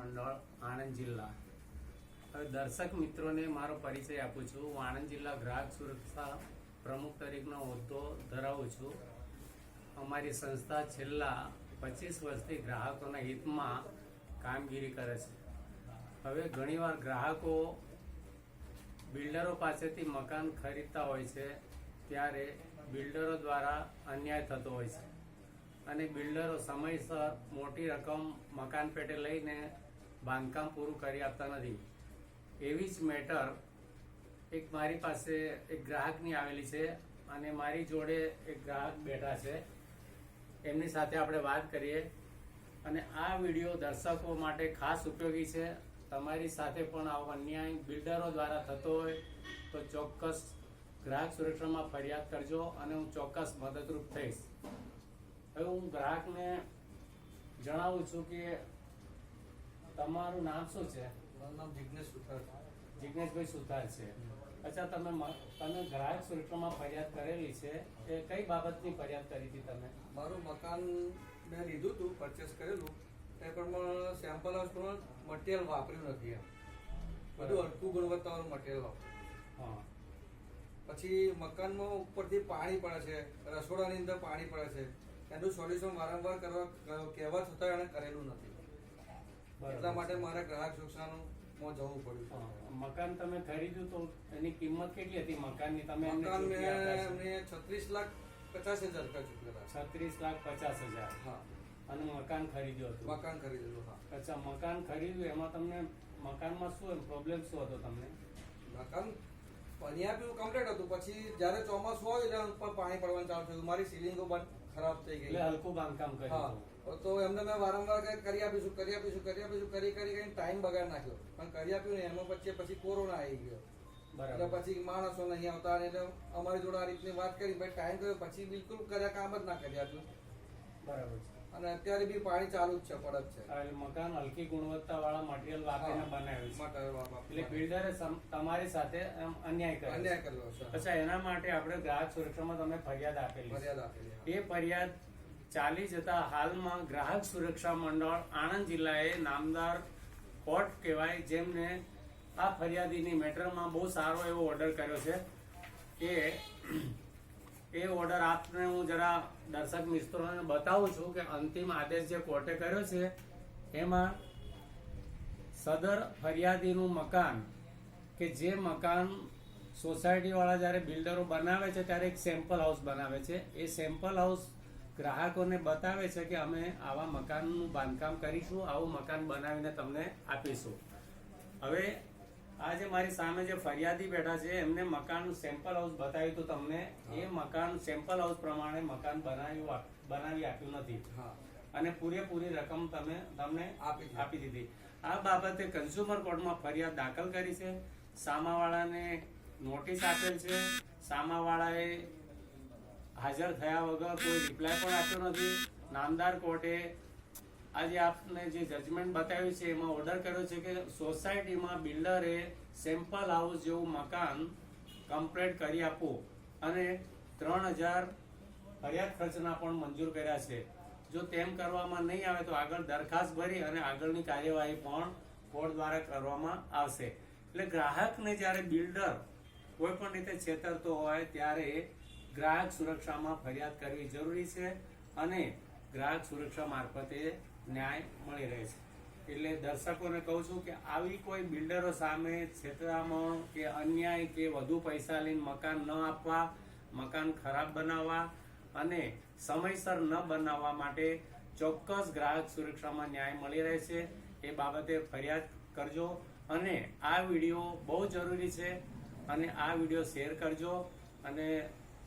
મંડળ આણંદ જિલ્લા। હવે દર્શક મિત્રોને મારો પરિચય આપું છું। હું આણંદ જિલ્લા ગ્રાહક સુરક્ષા પ્રમુખ તરીકેનો હોદ્દો ધરાવું છું। અમારી સંસ્થા છેલ્લા 25 વર્ષથી ગ્રાહકોના હિતમાં કામગીરી કરે છે। હવે ઘણીવાર ગ્રાહકો બિલ્ડરો પાસેથી મકાન ખરીદતા હોય છે, ત્યારે બિલ્ડરો દ્વારા અન્યાય થતો હોય છે અને બિલ્ડરો સમયસર મોટી રકમ મકાન પેટે લઈને બાંધકામ પૂરું કરી આપતા નથી। એવી જ મેટર એક મારી પાસે એક ગ્રાહકની આવેલી છે અને મારી જોડે એક ગ્રાહક બેઠા છે, એમની સાથે આપણે વાત કરીએ। અને આ વિડીયો દર્શકો માટે ખાસ ઉપયોગી છે। તમારી સાથે પણ આવો અન્યાય બિલ્ડરો દ્વારા થતો હોય તો ચોક્કસ ગ્રાહક સુરક્ષામાં ફરિયાદ કરજો અને હું ચોક્કસ મદદરૂપ થઈશ। હવે હું ગ્રાહકને જણાવું છું કે તમારું નામ શું છે? મારું નામ જિગ્નેશ સુથાર છે। જિગ્નેશભાઈ સુથાર છે। અચ્છા, તમે ગ્રાહક સુરક્ષામાં ફરિયાદ કરેલી છે, એ કઈ બાબતની ફરિયાદ કરી હતી તમે? મારું મકાન મેં લીધું હતું, પરચેસ કરેલું, તે પણ સેમ્પલ હાઉસ પણ મટીરિયલ વાપર્યું નથી, બધું હલકું ગુણવત્તાવાળું મટીરિયલ વાપર્યું। હા, પછી મકાનમાં ઉપરથી પાણી પડે છે, રસોડાની અંદર પાણી પડે છે, એનું સોલ્યુશન વારંવાર કહેવા છતાં એણે કરેલું નથી। એટલા માટે મારે ગ્રાહક સુરક્ષાનું જવું પડ્યું। મકાન તમે ખરીદ્યું તો એની કિંમત કેટલી હતી મકાનની? તમે મકાન મેં 36,50,000 ચૂકવેલા। 36,50,000? હા। અને મકાન ખરીદ્યું હતું? મકાન ખરીદેલું, હા। અચ્છા, મકાન ખરીદ્યું, એમાં તમને મકાનમાં શું પ્રોબ્લેમ શું હતો તમને? મકાન બન્યા પીવું કમ્પ્લીટ હતું, પછી જયારે ચોમાસું હોય એટલે ઉપર પાણી પડવાનું ચાલુ થયું, મારી સીલિંગો પણ ખરાબ થઈ ગઈ, એટલે હલકું બાંધકામ કર્યું? તો એમને મેં વારંવાર કરી આપીશું કરી ટાઈમ બગાડ નાખ્યો, પણ કરી આપ્યું ને એમાં પછી કોરોના આવી ગયો, એટલે પછી માણસો નહીં આવતા, એટલે અમારી જોડે આ રીતની વાત કરી, ભાઈ ટાઈમ કર્યો, પછી બિલકુલ કર્યા કામ જ ના કરી આપ્યું। બરાબર છે। અને અત્યારે બી પાણી ચાલુ જ છે, પડત છે। મકાન હલકી ગુણવત્તા વાળા મટીરિયલ વાપરીને બનાવ્યું છે, એટલે બિલ્ડરે તમારી સાથે અન્યાય કર્યો છે। અચ્છા, એના માટે આપણે ગ્રાહક સુરક્ષામાં તમે ફરિયાદ આપેલી? એ ફરિયાદ ચાલી જતા હાલમાં ગ્રાહક સુરક્ષા મંડળ આણંદ જિલ્લાએ નામદાર કોર્ટ કહેવાય, જેમને આ ફરિયાદીની મેટરમાં બહુ સારો એવો ઓર્ડર કર્યો છે કે એ ઓર્ડર આપને હું જરા દર્શક મિત્રોને બતાવું છું કે અંતિમ આદેશ જે કોર્ટે કર્યો છે એમાં સદર ફરિયાદીનું મકાન કે જે મકાન સોસાયટી વાળા જ્યારે બિલ્ડરો બનાવે છે ત્યારે એક સેમ્પલ હાઉસ બનાવે છે, એ સેમ્પલ હાઉસ ગ્રાહકોને બતાવે છે કે અમે આવા મકાનનું બાંધકામ કરીશું, આવું મકાન બનાવીને તમને આપીશું। હવે આ જે મારી સામે જે ફરિયાદી બેઠા છે એમને મકાનનું સેમ્પલ હાઉસ બતાવ્યું હતું તમને, એ મકાન સેમ્પલ હાઉસ પ્રમાણે મકાન બનાવી આપ્યું નથી અને પૂરેપૂરી રકમ તમને આપી દીધી। આ બાબતે કન્ઝ્યુમર કોર્ટમાં ફરિયાદ દાખલ કરી છે, સામાવાળાને નોટિસ આપેલ છે, સામાવાળાએ હાજર થયા વગર કોઈ રિપ્લાય પણ આપ્યો નથી। નામદાર કોર્ટે આજે આપને જે જજમેન્ટ બતાવ્યું છે એમાં ઓર્ડર કર્યો છે કે સોસાયટીમાં બિલ્ડરે સેમ્પલ હાઉસ જેવું મકાન કમ્પ્લીટ કરી આપવું અને 3,000 ફરિયાદ ખર્ચના પણ મંજૂર કર્યા છે। જો તેમ કરવામાં નહીં આવે તો આગળ દરખાસ્ત ભરી અને આગળની કાર્યવાહી પણ કોર્ટ દ્વારા કરવામાં આવશે। એટલે ગ્રાહકને જ્યારે બિલ્ડર કોઈ પણ રીતે છેતરતો હોય ત્યારે ગ્રાહક સુરક્ષામાં ફરિયાદ કરવી જરૂરી છે અને ગ્રાહક સુરક્ષા મારફતે ન્યાય મળી રહે છે। એટલે દર્શકોને કહું છું કે આવી કોઈ બિલ્ડરો સામે છેતરામણ કે અન્યાય કે વધુ પૈસા લઈને મકાન ન આપવા, મકાન ખરાબ બનાવવા અને સમયસર ન બનાવવા માટે ચોક્કસ ગ્રાહક સુરક્ષામાં ન્યાય મળી રહે છે, એ બાબતે ફરિયાદ કરજો। અને આ વિડીયો બહુ જરૂરી છે અને આ વિડીયો શેર કરજો અને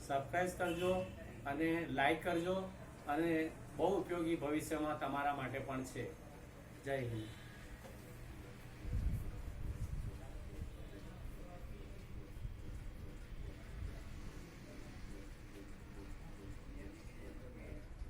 સબસ્ક્રાઇબ કરજો અને લાઈક કરજો, અને બહુ ઉપયોગી ભવિષ્યમાં તમારા માટે પણ છે। જય હિન્દ।